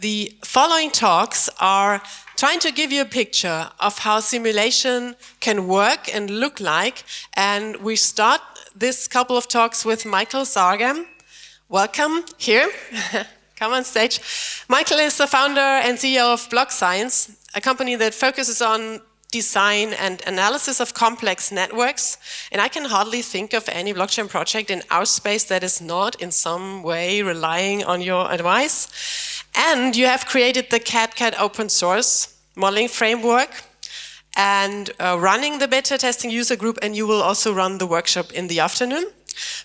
The following talks are trying to give you a picture of how simulation can work and look like. And we start this couple of talks with Michael Zargham. Welcome here. Come on stage. Michael is the founder and CEO of BlockScience, a company that focuses on design and analysis of complex networks. And I can hardly think of any blockchain project in our space that is not in some way relying on your advice. And you have created the CADCAD open source modeling framework and running the beta testing user group, and you will also run the workshop in the afternoon.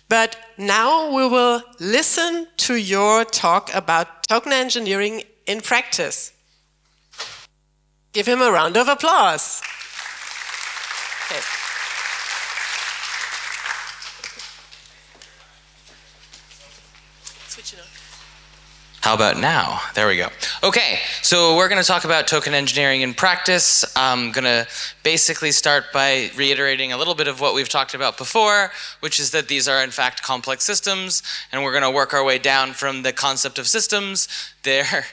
But now we will listen to your talk about token engineering in practice. Give him a round of applause. Okay. Switch it on. How about now? There we go. Okay, so we're going to talk about token engineering in practice. I'm going to basically start by reiterating a little bit of what we've talked about before, which is that these are in fact complex systems, and we're going to work our way down from the concept of systems. They're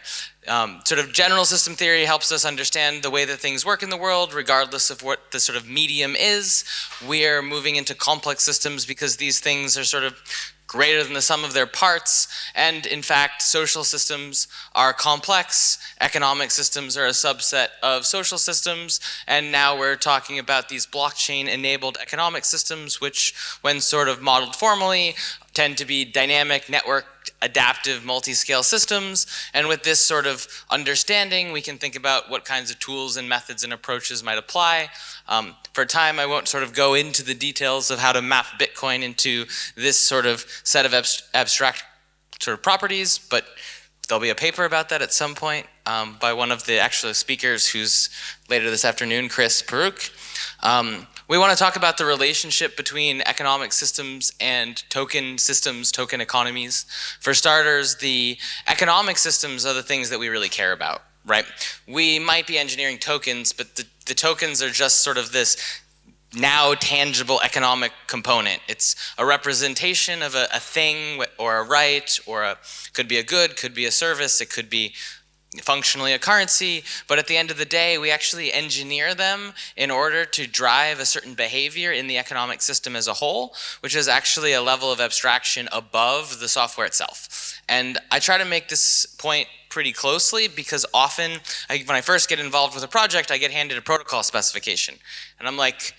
sort of general system theory helps us understand the way that things work in the world, regardless of what the sort of medium is. We're moving into complex systems because these things are sort of greater than the sum of their parts, and in fact, social systems are complex, economic systems are a subset of social systems, and now we're talking about these blockchain-enabled economic systems, which, when sort of modeled formally, tend to be dynamic, networked, adaptive, multi-scale systems. And with this sort of understanding, we can think about what kinds of tools and methods and approaches might apply. For time, I won't sort of go into the details of how to map Bitcoin into this sort of set of abstract sort of properties, but there'll be a paper about that at some point by one of the actual speakers who's later this afternoon, Chris Peruk. We want to talk about the relationship between economic systems and token systems, token economies. For starters, the economic systems are the things that we really care about, right? We might be engineering tokens, but the tokens are just sort of this now tangible economic component. It's a representation of a thing or a right, or could be a good, could be a service, it could be functionally a currency, but at the end of the day, we actually engineer them in order to drive a certain behavior in the economic system as a whole, which is actually a level of abstraction above the software itself. And I try to make this point pretty closely because often, when I first get involved with a project, I get handed a protocol specification. And I'm like,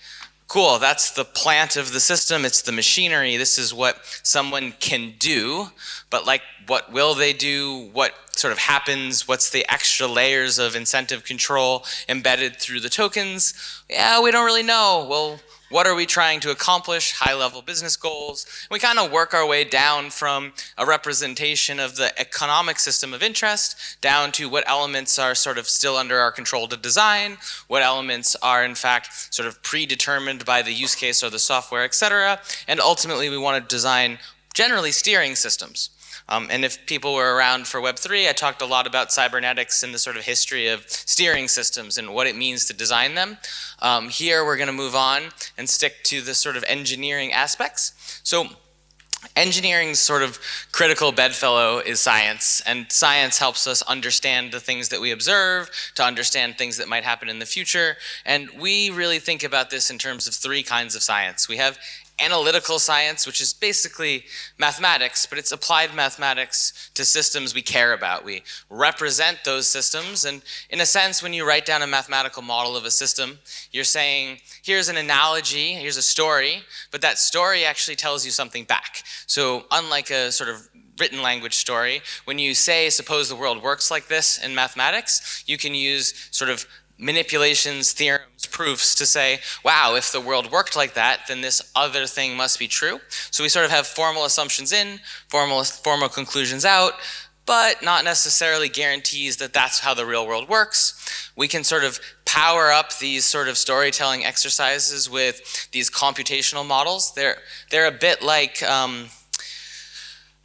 cool, that's the plant of the system, it's the machinery, this is what someone can do, but like, what will they do, what sort of happens, what's the extra layers of incentive control embedded through the tokens? Yeah, we don't really know. Well, what are we trying to accomplish? High-level business goals. We kind of work our way down from a representation of the economic system of interest down to what elements are sort of still under our control to design, what elements are in fact sort of predetermined by the use case or the software, etc. And ultimately we want to design generally steering systems. And if people were around for Web3, I talked a lot about cybernetics and the sort of history of steering systems and what it means to design them. Here we're going to move on and stick to the sort of engineering aspects. So engineering's sort of critical bedfellow is science, and science helps us understand the things that we observe, to understand things that might happen in the future. And we really think about this in terms of three kinds of science. We have analytical science, which is basically mathematics, but it's applied mathematics to systems we care about. We represent those systems, and in a sense, when you write down a mathematical model of a system, you're saying, here's an analogy, here's a story, but that story actually tells you something back. So unlike a sort of written language story, when you say, suppose the world works like this in mathematics, you can use sort of manipulations, theorems, proofs to say, wow, if the world worked like that, then this other thing must be true. So we sort of have formal assumptions in, formal conclusions out, but not necessarily guarantees that that's how the real world works. We can sort of power up these sort of storytelling exercises with these computational models. They're a bit like,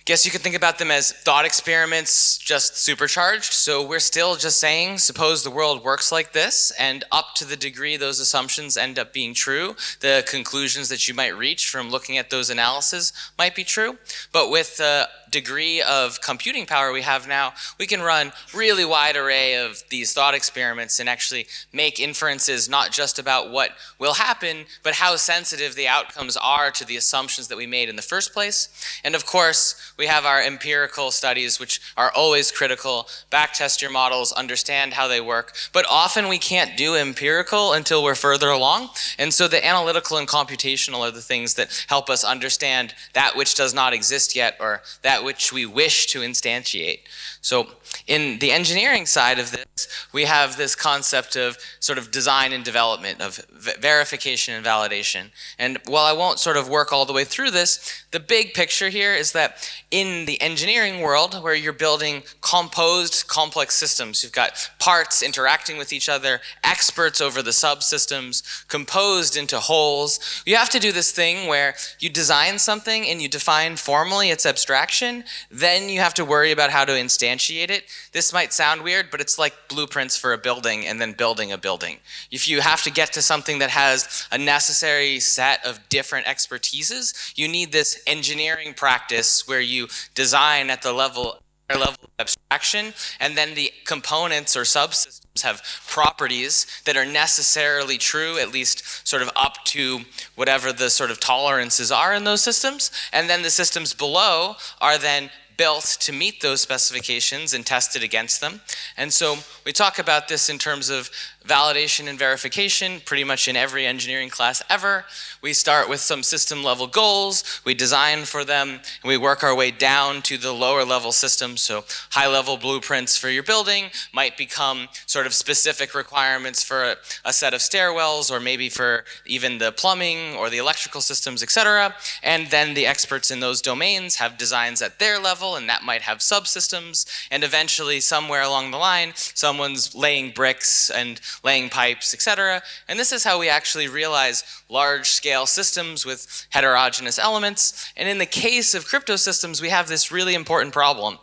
guess you could think about them as thought experiments just supercharged. So we're still just saying, suppose the world works like this, and up to the degree those assumptions end up being true, the conclusions that you might reach from looking at those analyses might be true. But with degree of computing power we have now, we can run really wide array of these thought experiments and actually make inferences not just about what will happen, but how sensitive the outcomes are to the assumptions that we made in the first place. And of course, we have our empirical studies, which are always critical. Backtest your models, understand how they work, but often we can't do empirical until we're further along. And so the analytical and computational are the things that help us understand that which does not exist yet, or that which we wish to instantiate. So in the engineering side of this, we have this concept of sort of design and development, of verification and validation. And while I won't sort of work all the way through this, the big picture here is that in the engineering world, where you're building composed, complex systems, you've got parts interacting with each other, experts over the subsystems, composed into wholes. You have to do this thing where you design something and you define formally its abstraction, then you have to worry about how to instantiate it. This might sound weird, but it's like blueprints for a building and then building a building. If you have to get to something that has a necessary set of different expertises, you need this engineering practice where you design at the level of abstraction, and then the components or subsystems have properties that are necessarily true, at least sort of up to whatever the sort of tolerances are in those systems, and then the systems below are then built to meet those specifications and tested against them. And so we talk about this in terms of validation and verification pretty much in every engineering class ever. We start with some system level goals, we design for them, and we work our way down to the lower level systems. So high level blueprints for your building might become sort of specific requirements for a set of stairwells, or maybe for even the plumbing or the electrical systems, etc. And then the experts in those domains have designs at their level, and that might have subsystems, and eventually somewhere along the line, someone's laying bricks and laying pipes, etc. And this is how we actually realize large-scale systems with heterogeneous elements. And in the case of crypto systems, we have this really important problem.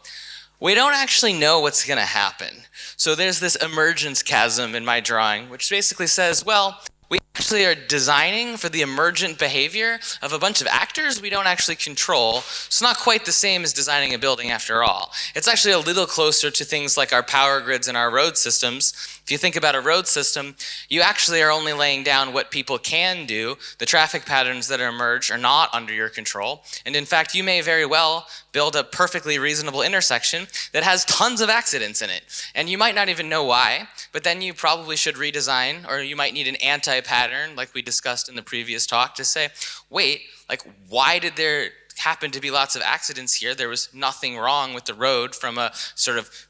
We don't actually know what's going to happen. So there's this emergence chasm in my drawing, which basically says, well, we actually are designing for the emergent behavior of a bunch of actors we don't actually control. It's not quite the same as designing a building after all. It's actually a little closer to things like our power grids and our road systems. If you think about a road system, you actually are only laying down what people can do. The traffic patterns that emerge are not under your control. And in fact, you may very well build a perfectly reasonable intersection that has tons of accidents in it. And you might not even know why, but then you probably should redesign, or you might need an anti-pattern like we discussed in the previous talk to say, wait, like why did there happen to be lots of accidents here? There was nothing wrong with the road from a sort of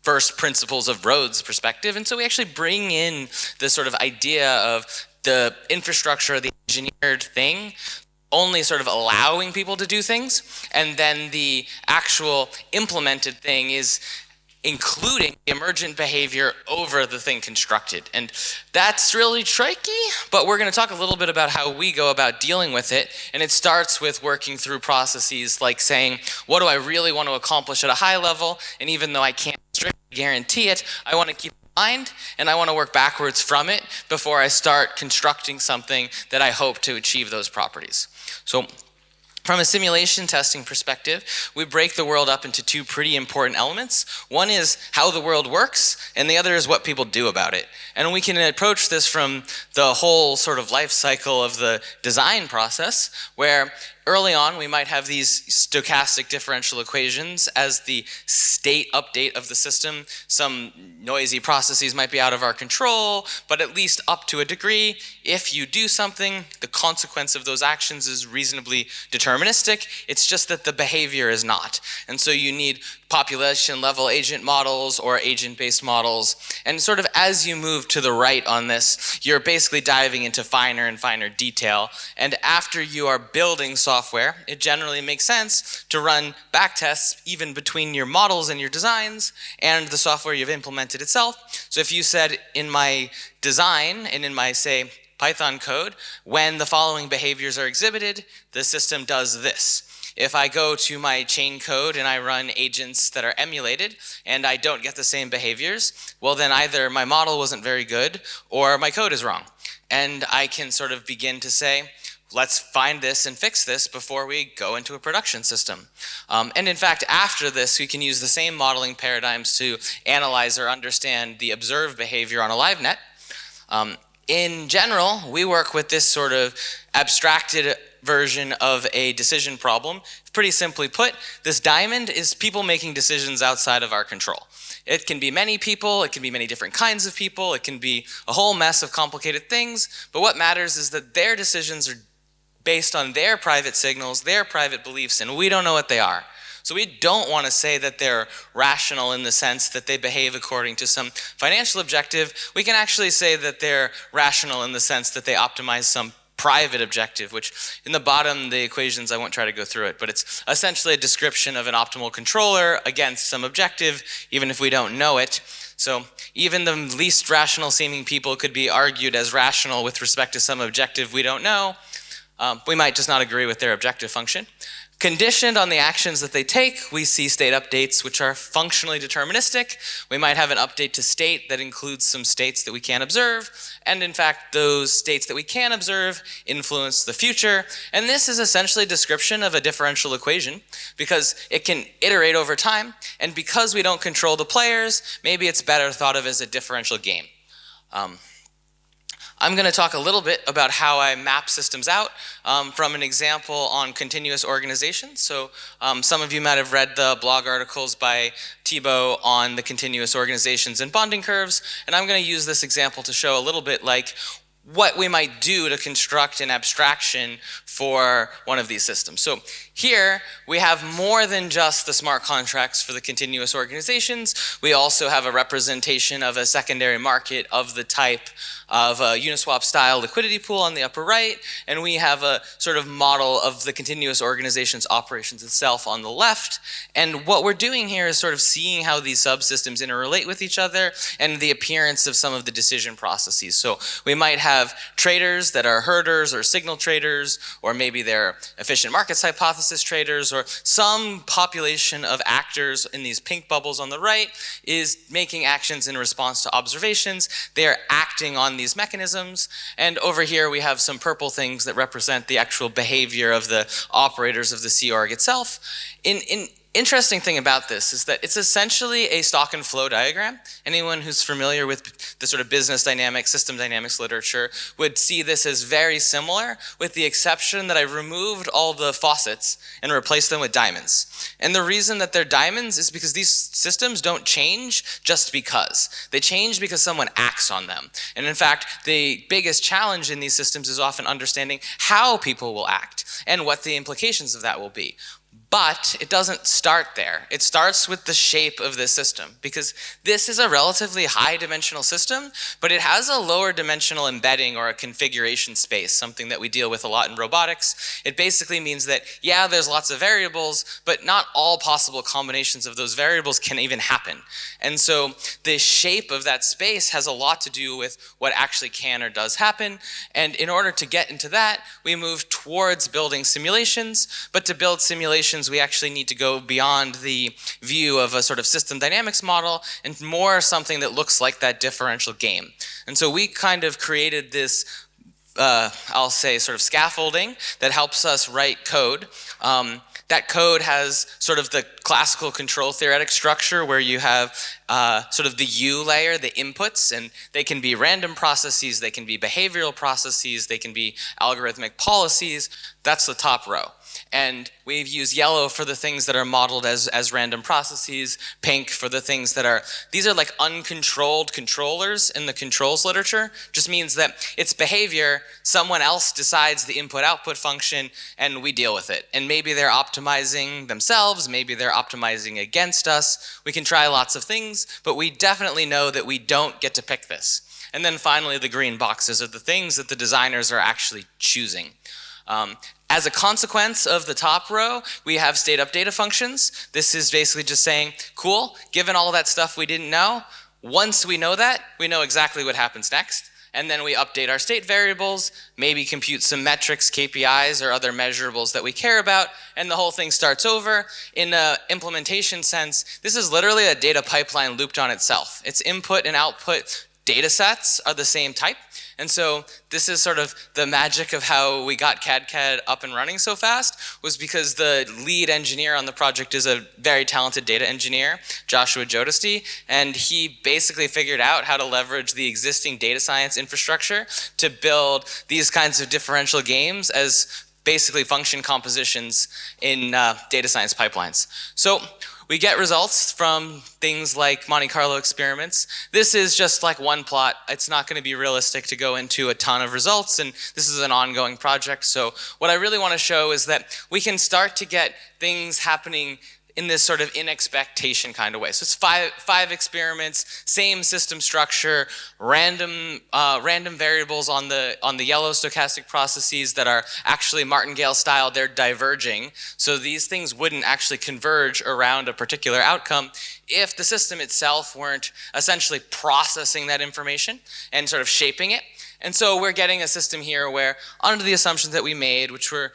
first principles of roads perspective. And so we actually bring in this sort of idea of the infrastructure, the engineered thing, only sort of allowing people to do things, and then the actual implemented thing is including emergent behavior over the thing constructed. And that's really tricky, but we're going to talk a little bit about how we go about dealing with it. And it starts with working through processes like saying, what do I really want to accomplish at a high level? And even though I can't strictly guarantee it, I want to keep in mind, and I want to work backwards from it before I start constructing something that I hope to achieve those properties. So from a simulation testing perspective, we break the world up into two pretty important elements. One is how the world works, and the other is what people do about it. And we can approach this from the whole sort of life cycle of the design process, where early on we might have these stochastic differential equations as the state update of the system. Some noisy processes might be out of our control, but at least up to a degree, if you do something, the consequence of those actions is reasonably deterministic. It's just that the behavior is not. And so you need population level agent models or agent-based models. And sort of as you move to the right on this, you're basically diving into finer and finer detail. And after you are building software, it generally makes sense to run backtests even between your models and your designs and the software you've implemented itself. So if you said in my design and in my, say, Python code, when the following behaviors are exhibited, the system does this. If I go to my chain code and I run agents that are emulated and I don't get the same behaviors, well then either my model wasn't very good or my code is wrong. And I can sort of begin to say, let's find this and fix this before we go into a production system. And in fact, after this, we can use the same modeling paradigms to analyze or understand the observed behavior on a live net. In general, we work with this sort of abstracted version of a decision problem. Pretty simply put, this diamond is people making decisions outside of our control. It can be many people, it can be many different kinds of people, it can be a whole mess of complicated things, but what matters is that their decisions are based on their private signals, their private beliefs, and we don't know what they are. So we don't want to say that they're rational in the sense that they behave according to some financial objective. We can actually say that they're rational in the sense that they optimize some private objective, which in the bottom, the equations, I won't try to go through it, but it's essentially a description of an optimal controller against some objective, even if we don't know it. So even the least rational seeming people could be argued as rational with respect to some objective we don't know. We might just not agree with their objective function. Conditioned on the actions that they take, we see state updates which are functionally deterministic. We might have an update to state that includes some states that we can't observe, and in fact those states that we can observe influence the future. And this is essentially a description of a differential equation because it can iterate over time, and because we don't control the players, maybe it's better thought of as a differential game. I'm going to talk a little bit about how I map systems out from an example on continuous organization. So some of you might have read the blog articles by Thibault on the continuous organizations and bonding curves, and I'm going to use this example to show a little bit like what we might do to construct an abstraction for one of these systems. So here we have more than just the smart contracts for the continuous organizations. We also have a representation of a secondary market of the type of a Uniswap style liquidity pool on the upper right, and we have a sort of model of the continuous organization's operations itself on the left. And what we're doing here is sort of seeing how these subsystems interrelate with each other and the appearance of some of the decision processes. So we might have traders that are herders or signal traders, or maybe they're efficient markets hypothesis traders, or some population of actors in these pink bubbles on the right is making actions in response to observations. They are acting on these mechanisms, and over here we have some purple things that represent the actual behavior of the operators of the C org itself. Interesting thing about this is that it's essentially a stock and flow diagram. Anyone who's familiar with the sort of business dynamics, system dynamics literature would see this as very similar, with the exception that I removed all the faucets and replaced them with diamonds. And the reason that they're diamonds is because these systems don't change just because. They change because someone acts on them. And in fact, the biggest challenge in these systems is often understanding how people will act and what the implications of that will be. But it doesn't start there. It starts with the shape of this system, because this is a relatively high dimensional system, but it has a lower dimensional embedding or a configuration space, something that we deal with a lot in robotics. It basically means that, yeah, there's lots of variables, but not all possible combinations of those variables can even happen. And so the shape of that space has a lot to do with what actually can or does happen. And in order to get into that, we move towards building simulations, but to build simulations, we actually need to go beyond the view of a sort of system dynamics model and more something that looks like that differential game. And so we kind of created this, I'll say, sort of scaffolding that helps us write code. That code has sort of the classical control theoretic structure where you have sort of the U layer, the inputs, and they can be random processes, they can be behavioral processes, they can be algorithmic policies. That's the top row. And we've used yellow for the things that are modeled as random processes, pink for the things that are, these are like uncontrolled controllers in the controls literature. Just means that it's behavior, someone else decides the input-output function, and we deal with it. And maybe they're optimizing themselves, maybe they're optimizing against us. We can try lots of things, but we definitely know that we don't get to pick this. And then finally, the green boxes are the things that the designers are actually choosing. As a consequence of the top row, we have state update functions. This is basically just saying, cool, given all that stuff we didn't know, once we know that, we know exactly what happens next. And then we update our state variables, maybe compute some metrics, KPIs, or other measurables that we care about, and the whole thing starts over. In an implementation sense, this is literally a data pipeline looped on itself. Its input and output data sets are the same type. And so this is sort of the magic of how we got CADCAD up and running so fast, was because the lead engineer on the project is a very talented data engineer, Joshua Jodesty, and he basically figured out how to leverage the existing data science infrastructure to build these kinds of differential games as basically function compositions in data science pipelines. So we get results from things like Monte Carlo experiments. This is just like one plot. It's not going to be realistic to go into a ton of results, and this is an ongoing project. So what I really want to show is that we can start to get things happening in this sort of in expectation kind of way. So it's five experiments, same system structure, random variables on the yellow stochastic processes that are actually martingale style. They're diverging. So these things wouldn't actually converge around a particular outcome if the system itself weren't essentially processing that information and sort of shaping it. And so we're getting a system here where, under the assumptions that we made, which were,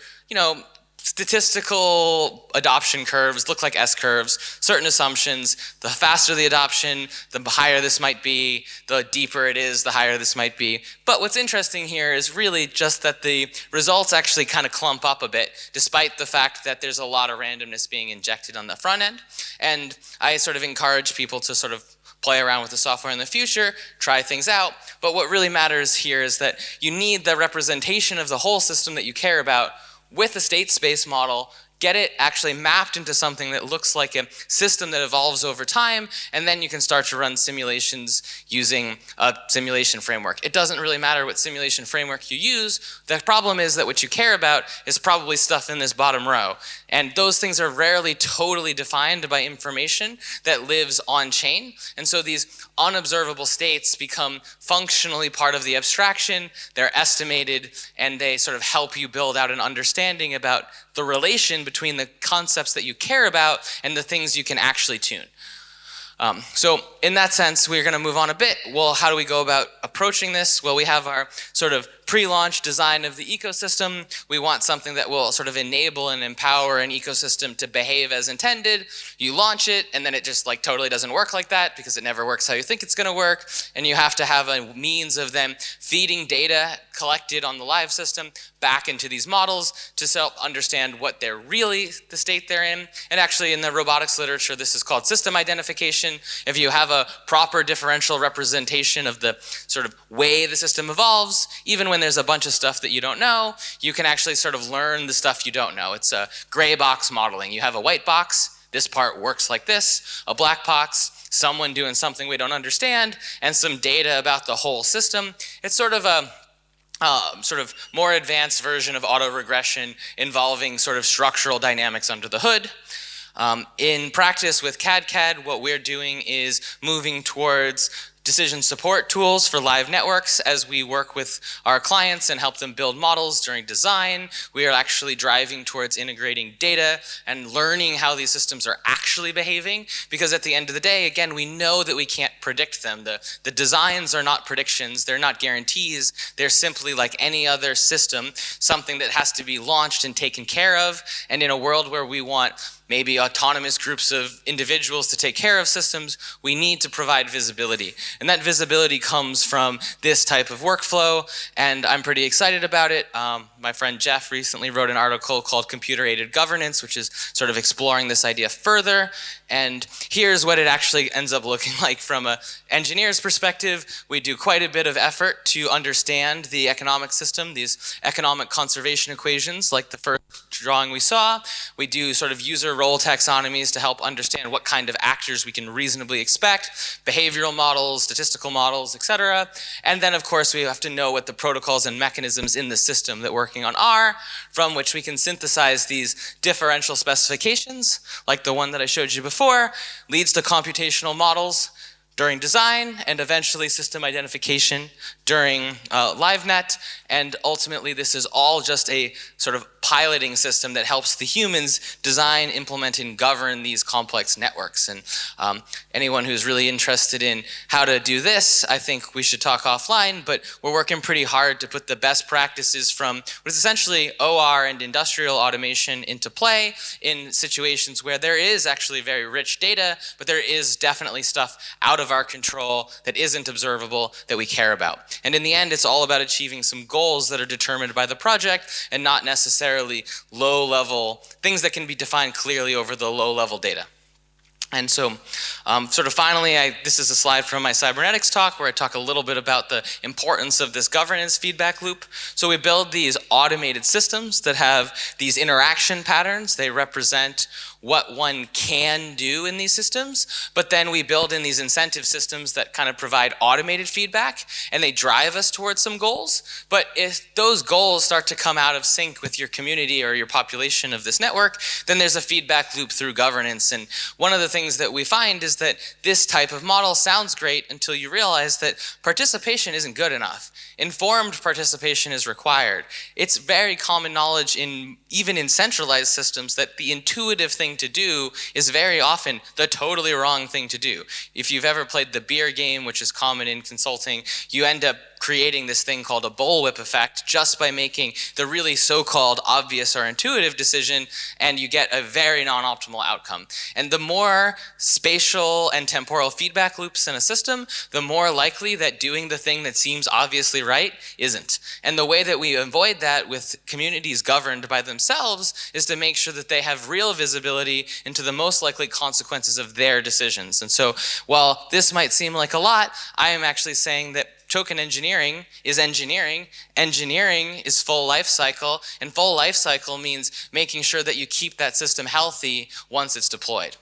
statistical adoption curves look like S-curves, certain assumptions, the faster the adoption, the higher this might be, the deeper it is, the higher this might be. But what's interesting here is really just that the results actually kind of clump up a bit, despite the fact that there's a lot of randomness being injected on the front end. And I sort of encourage people to sort of play around with the software in the future, try things out. But what really matters here is that you need the representation of the whole system that you care about with a state space model, get it actually mapped into something that looks like a system that evolves over time, and then you can start to run simulations using a simulation framework. It doesn't really matter what simulation framework you use. The problem is that what you care about is probably stuff in this bottom row. And those things are rarely totally defined by information that lives on chain. And so these unobservable states become functionally part of the abstraction. They're estimated, and they sort of help you build out an understanding about the relation between the concepts that you care about and the things you can actually tune. So in that sense, we're going to move on a bit. Well, how do we go about approaching this? Well, we have our sort of pre-launch design of the ecosystem. We want something that will sort of enable and empower an ecosystem to behave as intended. You launch it, and then it just like totally doesn't work like that because it never works how you think it's going to work. And you have to have a means of them feeding data collected on the live system back into these models to understand what they're really, the state they're in. And actually in the robotics literature, this is called system identification. If you have a proper differential representation of the sort of way the system evolves, even when there's a bunch of stuff that you don't know, you can actually sort of learn the stuff you don't know. It's a gray box modeling. You have a white box, this part works like this, a black box, someone doing something we don't understand, and some data about the whole system. It's sort of a sort of more advanced version of autoregression involving sort of structural dynamics under the hood. In practice with CADCAD, what we're doing is moving towards decision support tools for live networks as we work with our clients and help them build models during design. We are actually driving towards integrating data and learning how these systems are actually behaving, because at the end of the day, again, we know that we can't predict them. The designs are not predictions, they're not guarantees, they're simply like any other system, something that has to be launched and taken care of. And in a world where we want maybe autonomous groups of individuals to take care of systems, we need to provide visibility. And that visibility comes from this type of workflow, and I'm pretty excited about it. My friend Jeff recently wrote an article called Computeraided Governance, which is sort of exploring this idea further. And here's what it actually ends up looking like from an engineer's perspective. We do quite a bit of effort to understand the economic system, these economic conservation equations, like the first drawing we saw. We do sort of user role taxonomies to help understand what kind of actors we can reasonably expect, behavioral models, statistical models, etc. And then, of course, we have to know what the protocols and mechanisms in the system that we're working on are, from which we can synthesize these differential specifications, like the one that I showed you before, leads to computational models during design, and eventually system identification during LiveNet. And ultimately, this is all just a sort of piloting system that helps the humans design, implement, and govern these complex networks. And anyone who's really interested in how to do this, I think we should talk offline, but we're working pretty hard to put the best practices from what is essentially OR and industrial automation into play in situations where there is actually very rich data, but there is definitely stuff out of our control that isn't observable that we care about. And in the end, it's all about achieving some goals that are determined by the project and not necessarily low-level things that can be defined clearly over the low-level data. And so, sort of finally, this is a slide from my cybernetics talk where I talk a little bit about the importance of this governance feedback loop. So we build these automated systems that have these interaction patterns. They represent what one can do in these systems, but then we build in these incentive systems that kind of provide automated feedback, and they drive us towards some goals. But if those goals start to come out of sync with your community or your population of this network, then there's a feedback loop through governance. And one of the things that we find is that this type of model sounds great until you realize that participation isn't good enough. Informed participation is required. It's very common knowledge even in centralized systems that the intuitive thing to do is very often the totally wrong thing to do. If you've ever played the beer game, which is common in consulting, you end up creating this thing called a bullwhip effect just by making the really so-called obvious or intuitive decision, and you get a very non-optimal outcome. And the more spatial and temporal feedback loops in a system, the more likely that doing the thing that seems obviously right isn't. And the way that we avoid that with communities governed by themselves is to make sure that they have real visibility into the most likely consequences of their decisions. And so while this might seem like a lot, I am actually saying that token engineering is engineering. Engineering is full life cycle, and full life cycle means making sure that you keep that system healthy once it's deployed.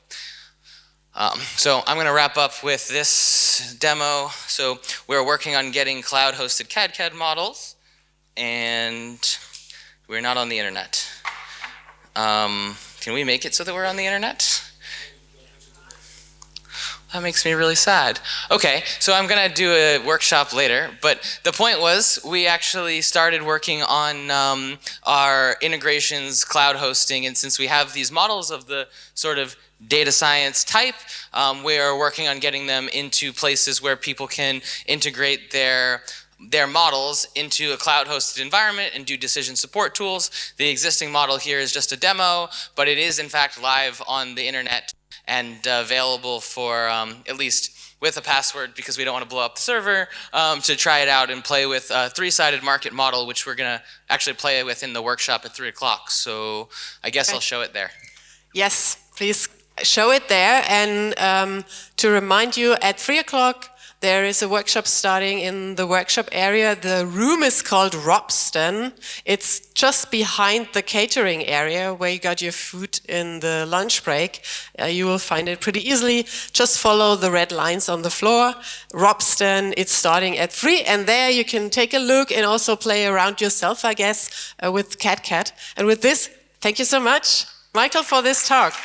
So I'm going to wrap up with this demo. So we're working on getting cloud-hosted CADCAD models, and we're not on the internet. Can we make it so that we're on the internet? That makes me really sad. Okay, so I'm going to do a workshop later, but the point was we actually started working on our integrations, cloud hosting, and since we have these models of the sort of data science type, we are working on getting them into places where people can integrate their models into a cloud-hosted environment and do decision support tools. The existing model here is just a demo, but it is in fact live on the internet and available for, at least with a password because we don't want to blow up the server, to try it out and play with a three-sided market model, which we're going to actually play with in the workshop at 3 o'clock. So I guess I'll show it there. Yes, please show it there. And to remind you, at 3 o'clock, there is a workshop starting in the workshop area. The room is called Robston. It's just behind the catering area where you got your food in the lunch break. You will find it pretty easily. Just follow the red lines on the floor. Robston, it's starting at 3, and there you can take a look and also play around yourself, I guess, with CADCAD. And with this, thank you so much, Michael, for this talk.